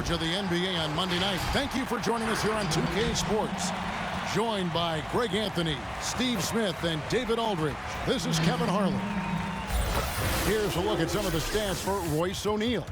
coverage of the NBA on Monday night. Thank you for joining us here on 2K Sports. Joined by Greg Anthony, Steve Smith, and David Aldridge. This is Kevin Harlan. Here's a look at some of the stats for Royce O'Neal.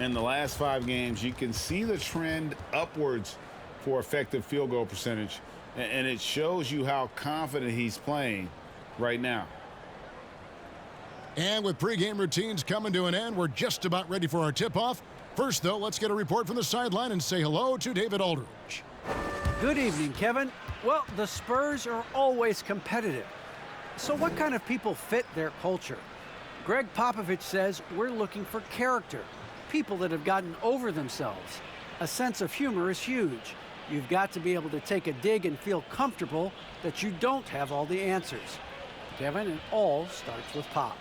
In the last 5 games, you can see the trend upwards for effective field goal percentage, and it shows you how confident he's playing right now. And with pregame routines coming to an end, we're just about ready for our tip-off. First, though, let's get a report from the sideline and say hello to David Aldridge. Good evening, Kevin. Well, the Spurs are always competitive. So what kind of people fit their culture? Greg Popovich says we're looking for character, people that have gotten over themselves. A sense of humor is huge. You've got to be able to take a dig and feel comfortable that you don't have all the answers. Kevin, it all starts with Pop.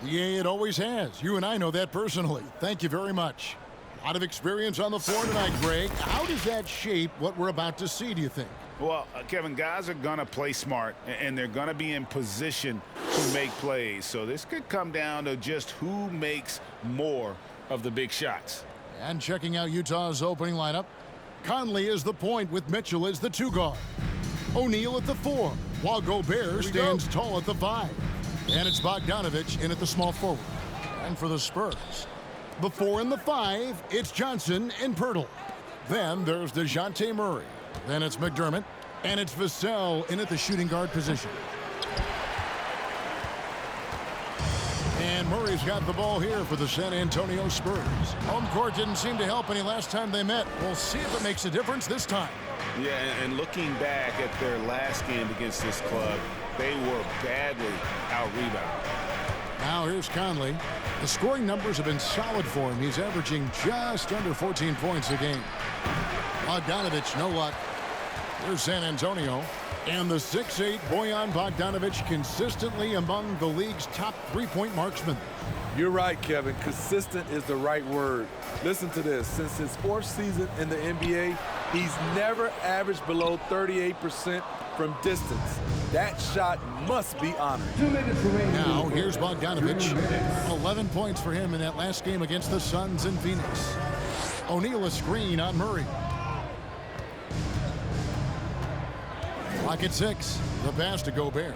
Yeah, it always has. You and I know that personally. Thank you very much. A lot of experience on the floor tonight, Greg. How does that shape what we're about to see, do you think? Well, Kevin, guys are going to play smart, and they're going to be in position to make plays. So this could come down to just who makes more of the big shots. And checking out Utah's opening lineup, Conley is the point with Mitchell as the 2 guard. O'Neal at the 4, while Gobert stands tall at the 5. And it's Bogdanovich in at the small forward. And for the Spurs, the 4 and the 5, it's Johnson and Pirtle. Then there's DeJounte Murray. Then it's McDermott. And it's Vassell in at the shooting guard position. And Murray's got the ball here for the San Antonio Spurs. Home court didn't seem to help any last time they met. We'll see if it makes a difference this time. Yeah, and looking back at their last game against this club, they were badly out-rebounded. Now here's Conley. The scoring numbers have been solid for him. He's averaging just under 14 points a game. Bogdanovich, no luck. Here's San Antonio. And the 6'8 Bojan Bogdanovich consistently among the league's top three-point marksmen. You're right, Kevin. Consistent is the right word. Listen to this. Since his 4th season in the NBA, he's never averaged below 38% from distance. That shot must be honored. Now, here's Bogdanovich. 11 points for him in that last game against the Suns in Phoenix. O'Neal a screen on Murray. Clock at 6. The pass to Gobert.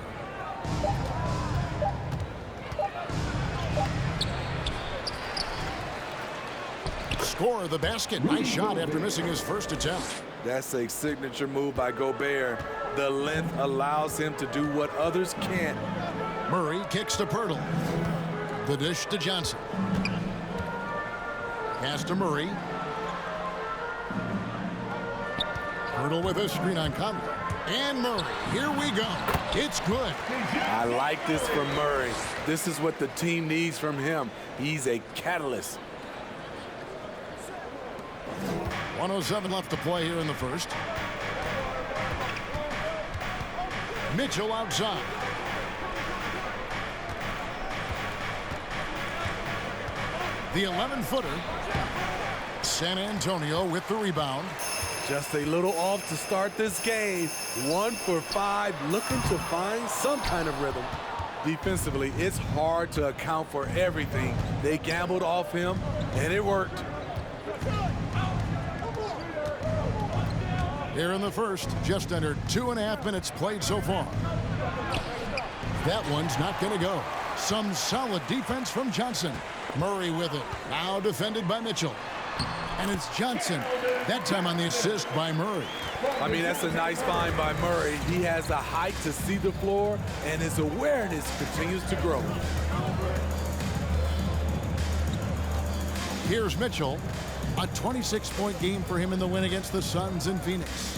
Score the basket. Nice shot after missing his first attempt. That's a signature move by Gobert. The length allows him to do what others can't. Murray kicks to Pirtle. The dish to Johnson. Pass to Murray. Pirtle with a screen on Conley. And Murray. Here we go. It's good. I like this from Murray. This is what the team needs from him. He's a catalyst. 1:07 left to play here in the first. Mitchell outside. The 11-footer. San Antonio with the rebound. Just a little off to start this game. 1 for 5, looking to find some kind of rhythm. Defensively, it's hard to account for everything. They gambled off him, and it worked. Here in the first, just under 2.5 minutes played so far. That one's not going to go. Some solid defense from Johnson. Murray with it. Now defended by Mitchell. And it's Johnson. That time on the assist by Murray. I mean, that's a nice find by Murray. He has the height to see the floor, and his awareness continues to grow. Here's Mitchell. A 26-point game for him in the win against the Suns in Phoenix.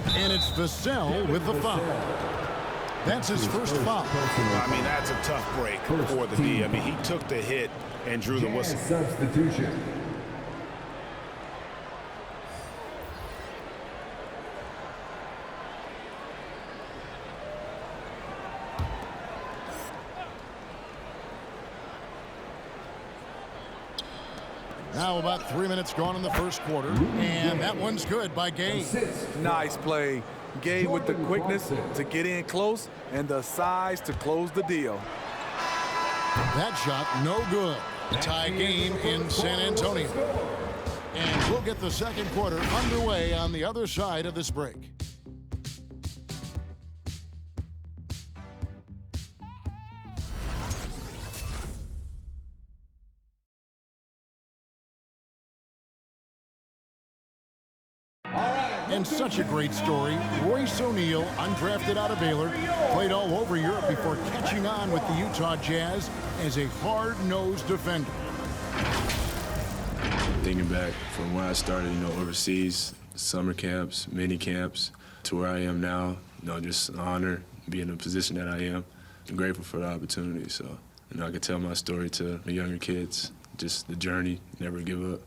And it's Vassell with the foul. That's his first foul. I mean, that's a tough break for the D. I mean, he took the hit and drew the whistle. Substitution. Now about 3 minutes gone in the first quarter. And that one's good by Gay. Nice play. Gay with the quickness to get in close and the size to close the deal. That shot no good. Tie game in San Antonio. get the second quarter underway on the other side of this break. And such a great story. Royce O'Neal, undrafted out of Baylor, played all over Europe before catching on with the Utah Jazz as a hard-nosed defender. Thinking back from when I started, overseas, summer camps, mini camps, to where I am now, just an honor being in the position that I am. I'm grateful for the opportunity, so I can tell my story to the younger kids, just the journey, never give up.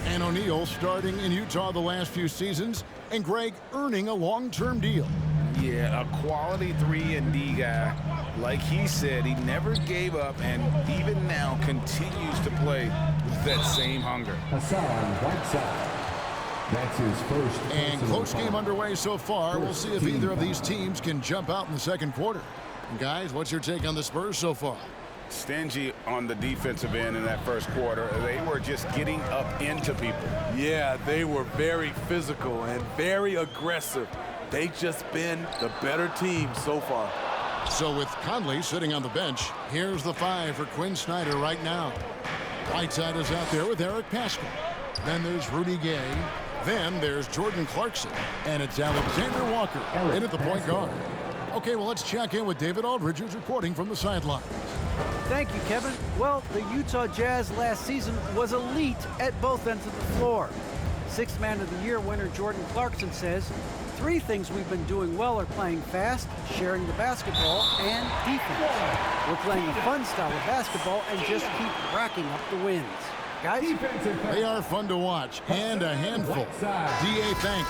And O'Neal starting in Utah the last few seasons, and Greg earning a long-term deal. Yeah, a quality 3-and-D guy. Like he said, he never gave up and even now continues to play with that same hunger. Hassan Whiteside. That's his first. And close game underway so far. We'll see if either of these teams can jump out in the second quarter. And guys, what's your take on the Spurs so far? Stingy on the defensive end in that first quarter. They were just getting up into people. Yeah, they were very physical and very aggressive. They just been the better team so far. So with Conley sitting on the bench, here's the 5 for Quinn Snyder right now. Whiteside is out there with Eric Paschall. Then there's Rudy Gay. Then there's Jordan Clarkson. And it's Alexander Walker in at the point guard. Okay, well, let's check in with David Aldridge, who's reporting from the sidelines. Thank you, Kevin. Well, the Utah Jazz last season was elite at both ends of the floor. Sixth Man of the Year winner Jordan Clarkson says, 3 things we've been doing well are playing fast, sharing the basketball, and defense. We're playing a fun style of basketball and just keep racking up the wins. Guys? They are fun to watch and a handful. D.A. thanks.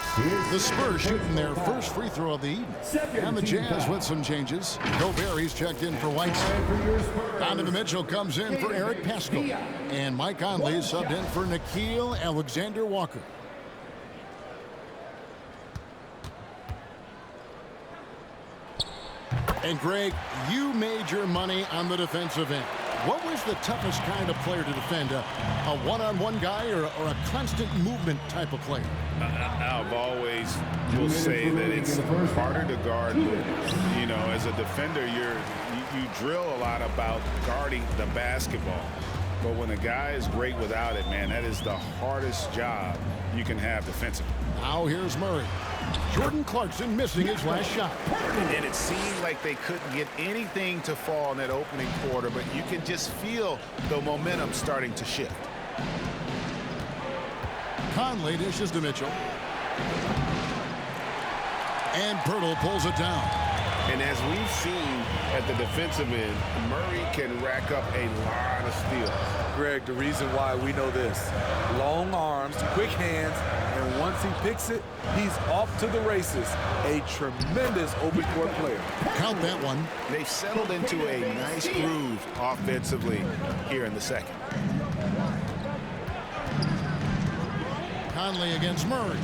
The Spurs shooting their first free throw of the evening. And the Jazz with some changes. Gobert checked in for Whiteside. Donovan Mitchell comes in for Eric Paschall. And Mike Conley is subbed in for Nickeil Alexander-Walker. And Greg, you made your money on the defensive end. What was the toughest kind of player to defend? A one-on-one guy or a constant movement type of player? I've always will say that it's harder to guard. As a defender, you drill a lot about guarding the basketball. But when a guy is great without it, man, that is the hardest job you can have defensively. Now here's Murray. Jordan Clarkson missing his last shot. And it seemed like they couldn't get anything to fall in that opening quarter, but you can just feel the momentum starting to shift. Conley dishes to Mitchell. And Pirtle pulls it down. And as we've seen at the defensive end, Murray can rack up a lot of steals. Greg, the reason why we know this, long arms, quick hands, and once he picks it, he's off to the races. A tremendous open court player. Count that one. They've settled into a nice groove offensively here in the second. Conley against Murray.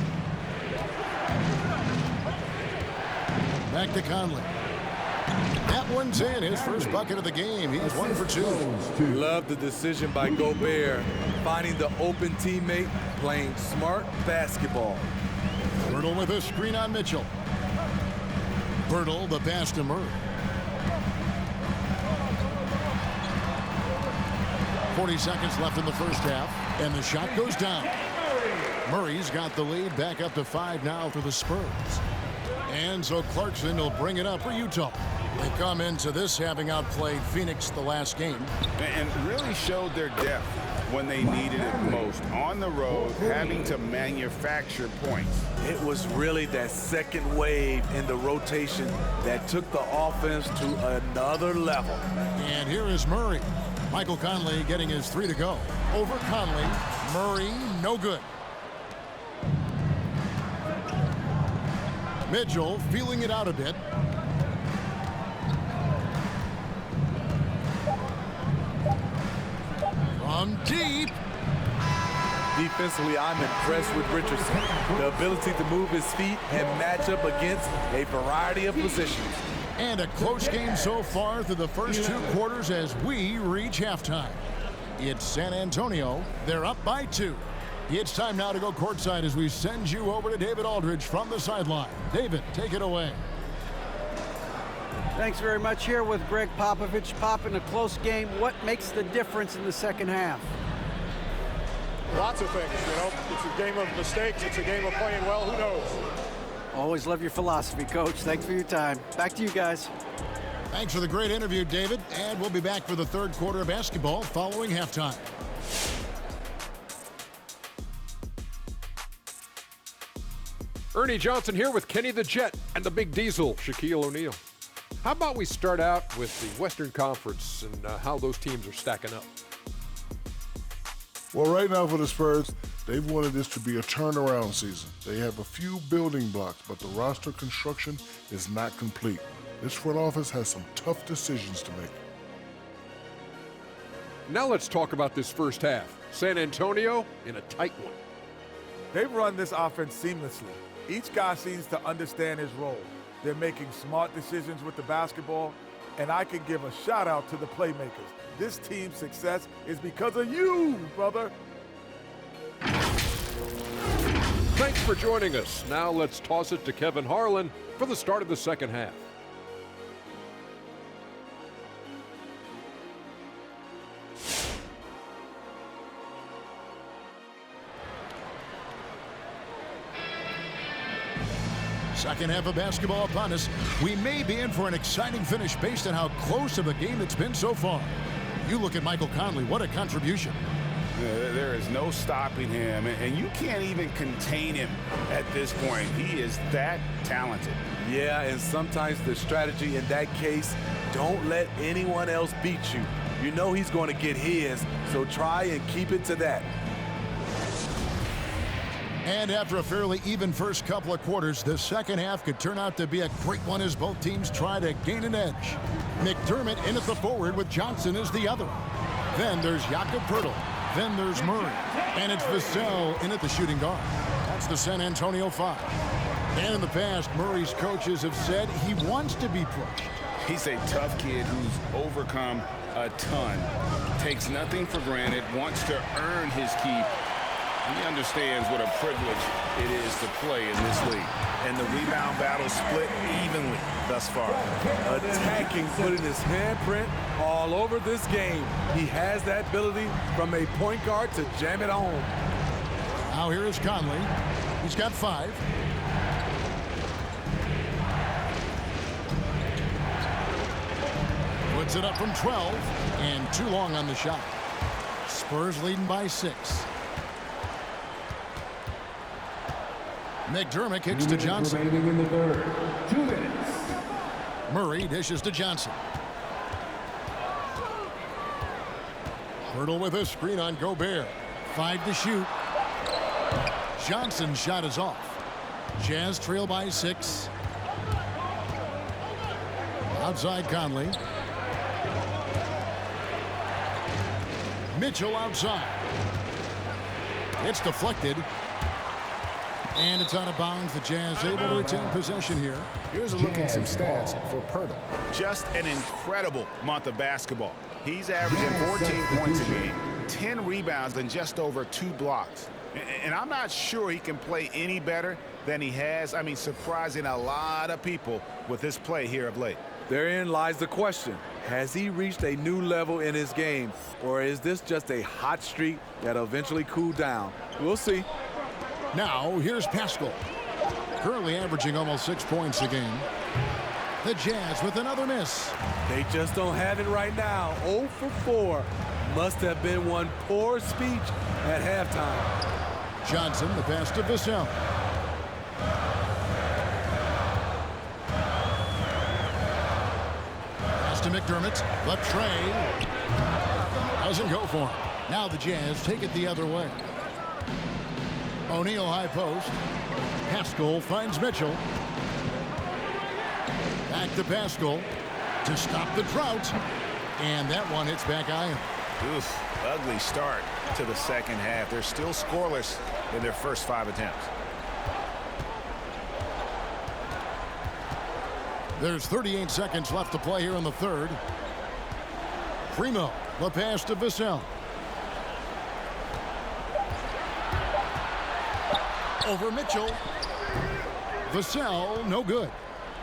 Back to Conley. That one's in, his first bucket of the game. He's 1 for 2. Love the decision by Gobert, finding the open teammate, playing smart basketball. Pirtle with a screen on Mitchell. Pirtle, the pass to Murray. 40 seconds left in the first half, and the shot goes down. Murray's got the lead back up to 5 now for the Spurs. And so Clarkson will bring it up for Utah. They come into this having outplayed Phoenix the last game. And really showed their depth when they needed it most. On the road, having to manufacture points. It was really that second wave in the rotation that took the offense to another level. And here is Murray. Michael Conley getting his 3 to go. Over Conley. Murray, no good. Mitchell feeling it out a bit. From deep. Defensively, I'm impressed with Richardson. The ability to move his feet and match up against a variety of positions. And a close game so far through the first 2 quarters as we reach halftime. It's San Antonio. They're up by 2. It's time now to go courtside as we send you over to David Aldridge from the sideline. David, take it away. Thanks very much. Here with Greg Popovich. Pop, in a close game, what makes the difference in the second half? Lots of things, you know. It's a game of mistakes. It's a game of playing well. Who knows? Always love your philosophy, Coach. Thanks for your time. Back to you guys. Thanks for the great interview, David. And we'll be back for the third quarter of basketball following halftime. Ernie Johnson here with Kenny the Jet and the Big Diesel, Shaquille O'Neal. How about we start out with the Western Conference and how those teams are stacking up? Well, right now for the Spurs, they've wanted this to be a turnaround season. They have a few building blocks, but the roster construction is not complete. This front office has some tough decisions to make. Now let's talk about this first half. San Antonio in a tight one. They've run this offense seamlessly. Each guy seems to understand his role. They're making smart decisions with the basketball, and I can give a shout out to the playmakers. This team's success is because of you, brother. Thanks for joining us. Now let's toss it to Kevin Harlan for the start of the second half. Second half of basketball upon us. We may be in for an exciting finish based on how close of a game it's been so far. You look at Michael Conley, what a contribution. There is no stopping him, and you can't even contain him at this point. He is that talented. Yeah, and sometimes the strategy in that case, don't let anyone else beat you. You know he's going to get his, so try and keep it to that. And after a fairly even first couple of quarters, the second half could turn out to be a great one as both teams try to gain an edge. McDermott in at the forward with Johnson as the other. Then there's Jakob Poeltl. Then there's Murray. And it's Vassell in at the shooting guard. That's the San Antonio 5. And in the past, Murray's coaches have said he wants to be pushed. He's a tough kid who's overcome a ton, takes nothing for granted, wants to earn his keep. He understands what a privilege it is to play in this league. And the rebound battle split evenly thus far. Attacking, putting his handprint all over this game. He has that ability from a point guard to jam it home. Now here is Conley. He's got 5. Puts it up from 12, and too long on the shot. Spurs leading by 6. McDermott kicks to Johnson. In the third. 2 minutes. Murray dishes to Johnson. Poeltl with a screen on Gobert. 5 to shoot. Johnson's shot is off. Jazz trail by 6. Outside Conley. Mitchell outside. It's deflected. And it's out of bounds. The Jazz able to retain possession here. Here's a look at some stats for Poeltl. Just an incredible month of basketball. He's averaging 14 points a game, 10 rebounds, and just over 2 blocks. And I'm not sure he can play any better than he has. I mean, surprising a lot of people with his play here of late. Therein lies the question. Has he reached a new level in his game, or is this just a hot streak that'll eventually cool down? We'll see. Now, here's Pascal. Currently averaging almost 6 points a game. The Jazz with another miss. They just don't have it right now. 0 for 4. Must have been one poor speech at halftime. Johnson, the pass to Vassell. Pass to McDermott. The tray. Doesn't go for him. Now the Jazz take it the other way. O'Neal high post. Pascal finds Mitchell. Back to Pascal to stop the drought. And that one hits back iron. Oof, ugly start to the second half. They're still scoreless in their first 5 attempts. There's 38 seconds left to play here in the third. Primo, the pass to Vassell. Over Mitchell. Vassell, no good.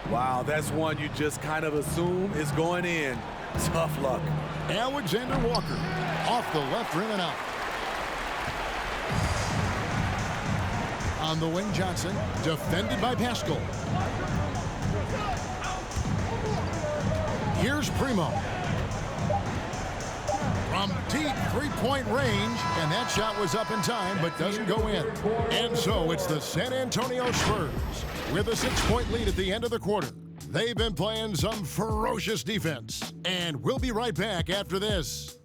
Wow, that's one you just kind of assume is going in. Tough luck. Alexander Walker off the left rim and out. On the wing, Johnson, defended by Pascal. Here's Primo. From deep three-point range, and that shot was up in time, but doesn't go in. And so it's the San Antonio Spurs with a 6-point lead at the end of the quarter. They've been playing some ferocious defense, and we'll be right back after this.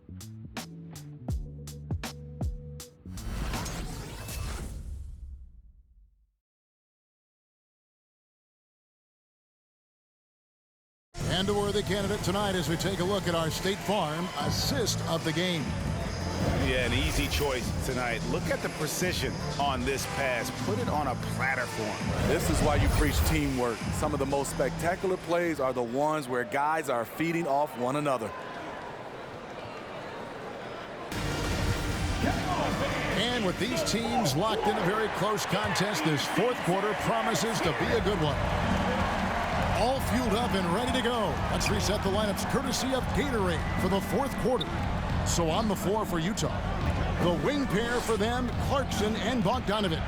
And a worthy candidate tonight as we take a look at our State Farm assist of the game. Yeah, an easy choice tonight. Look at the precision on this pass. Put it on a platter for him. This is why you preach teamwork. Some of the most spectacular plays are the ones where guys are feeding off one another. And with these teams locked in a very close contest, this fourth quarter promises to be a good one. All fueled up and ready to go. Let's reset the lineups courtesy of Gatorade for the fourth quarter. So on the floor for Utah, the wing pair for them, Clarkson and Bogdanovich.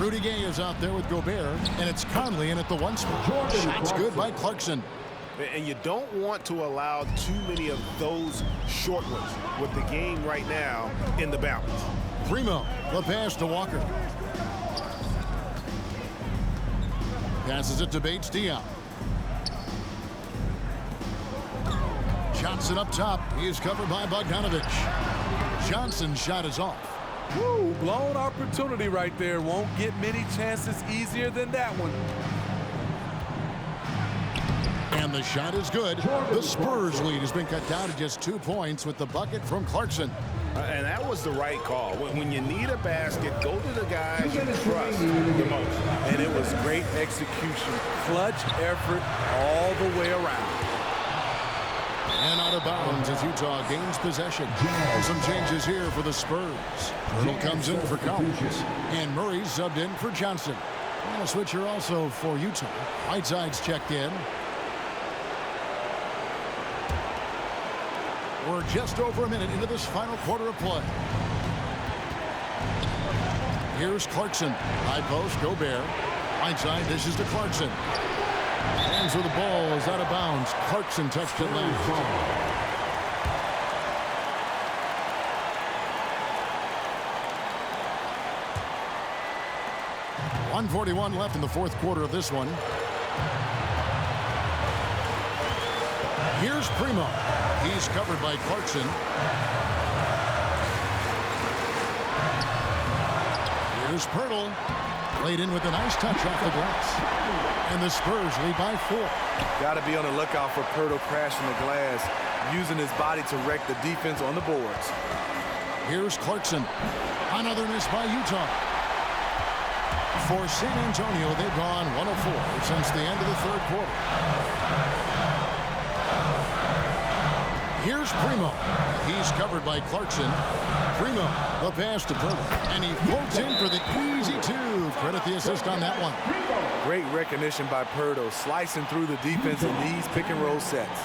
Rudy Gay is out there with Gobert, and it's Conley in at the one spot. Shots good by Clarkson. And you don't want to allow too many of those short ones with the game right now in the balance. Primo, the pass to Walker. Passes it to Bates-Diop. Johnson up top. He is covered by Bogdanovich. Johnson's shot is off. Woo, blown opportunity right there. Won't get many chances easier than that one. And the shot is good. The Spurs lead has been cut down to just 2 points with the bucket from Clarkson. And that was the right call. When you need a basket, go to the guys you trust the most. And it was great execution. Clutch effort all the way around. And out of bounds as Utah gains possession. Some changes here for the Spurs. Hurdle comes in for Collins. And Murray's subbed in for Johnson. And a switcher also for Utah. Whiteside's checked in. We're just over a minute into this final quarter of play. Here's Clarkson. High post, Gobert. Whiteside dishes to Clarkson. Hands where the ball is out of bounds. Clarkson touched it last. 1:41 left in the fourth quarter of this one. Here's Primo. He's covered by Clarkson. Here's Pirtle. Laid in with a nice touch off the glass. And the Spurs lead by 4. Got to be on the lookout for Pirtle crashing the glass, using his body to wreck the defense on the boards. Here's Clarkson. Another miss by Utah. For San Antonio, they've gone 1 of 4 since the end of the third quarter. Here's Primo. He's covered by Clarkson. Primo, the pass to Pirtle. And he floats in for the easy 2. Credit the assist on that one. Great recognition by Pirtle, slicing through the defense in these pick-and-roll sets.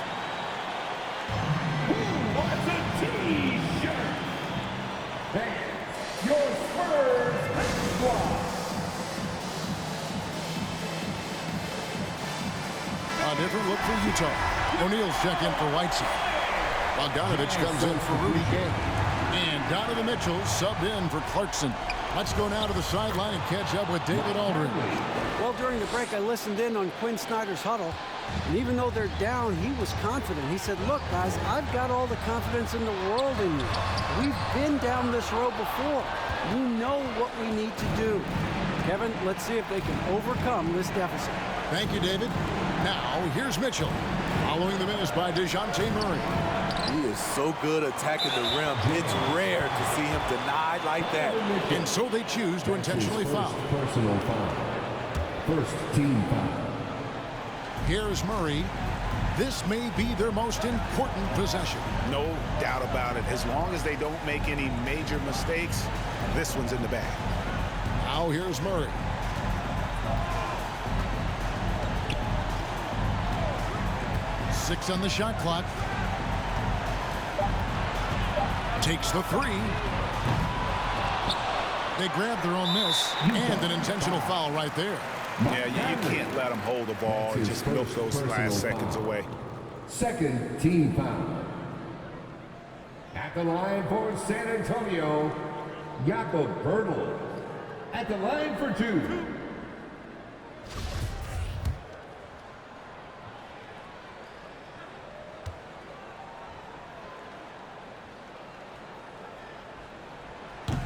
Your Spurs squad. A different look for Utah. O'Neal's check in for Whiteside. Bogdanovich comes in for Rudy Gay. And Donovan Mitchell subbed in for Clarkson. Let's go now to the sideline and catch up with David Aldridge. Well, during the break, I listened in on Quinn Snyder's huddle. And even though they're down, he was confident. He said, look, guys, I've got all the confidence in the world in you. We've been down this road before. We know what we need to do. Kevin, let's see if they can overcome this deficit. Thank you, David. Now, here's Mitchell. Following the miss by DeJounte Murray. He is so good attacking the rim. It's rare to see him denied like that. And so they choose to intentionally foul. Personal foul. First team foul. Here's Murray. This may be their most important possession. No doubt about it. As long as they don't make any major mistakes, this one's in the bag. Now here's Murray. Six on the shot clock. Takes the three. They grab their own miss and an intentional foul right there. Yeah, you can't let them hold the ball and just milk those last seconds away. Second team foul. At the line for San Antonio, Jakob Bertel. At the line for two.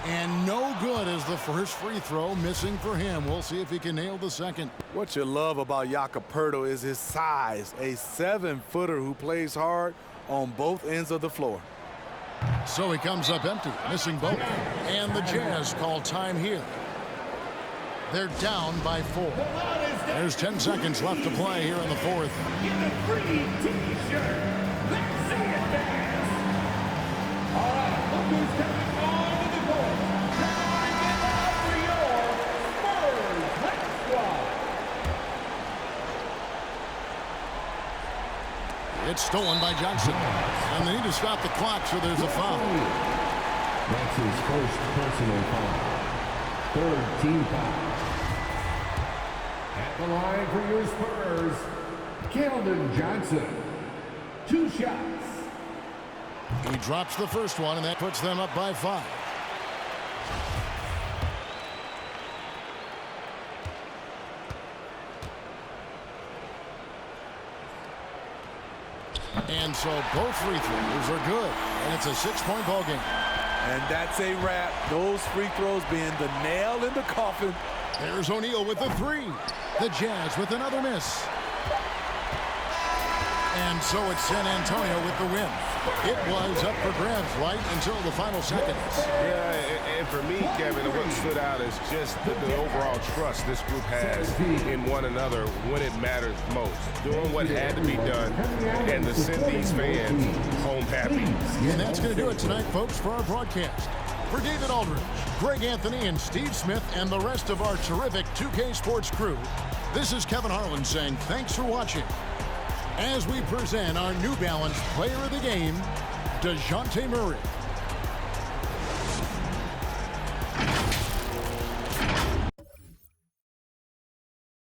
And no good as the first free throw, missing for him. We'll see if he can nail the second. What you love about Jakob Bertel is his size, a 7-footer who plays hard on both ends of the floor. So he comes up empty, missing both. And the Jazz call time here. They're down by 4. There's 10 seconds left to play here in the fourth. Get a free T-shirt. Let's see it dance. All right, look who's coming onto the court. Now get out for your Spurs Black Squad. It's stolen by Johnson. And they need to stop the clock, so there's a foul. That's his first personal foul. Third team foul. At the line for your Spurs, Keldon Johnson. 2 shots. He drops the first one, and that puts them up by 5. And so both free throws are good, and it's a 6-point ball game. And that's a wrap. Those free throws being the nail in the coffin. There's O'Neal with the 3. The Jazz with another miss. And so it's San Antonio with the win. It was up for grabs right until the final seconds. Yeah, and for me, Kevin, what stood out is just the overall trust this group has in one another when it matters most. Doing what had to be done and to send these fans home happy. And that's going to do it tonight, folks, for our broadcast. For David Aldridge, Greg Anthony, and Steve Smith, and the rest of our terrific 2K Sports crew, this is Kevin Harlan saying thanks for watching as we present our New Balance Player of the Game, DeJounte Murray.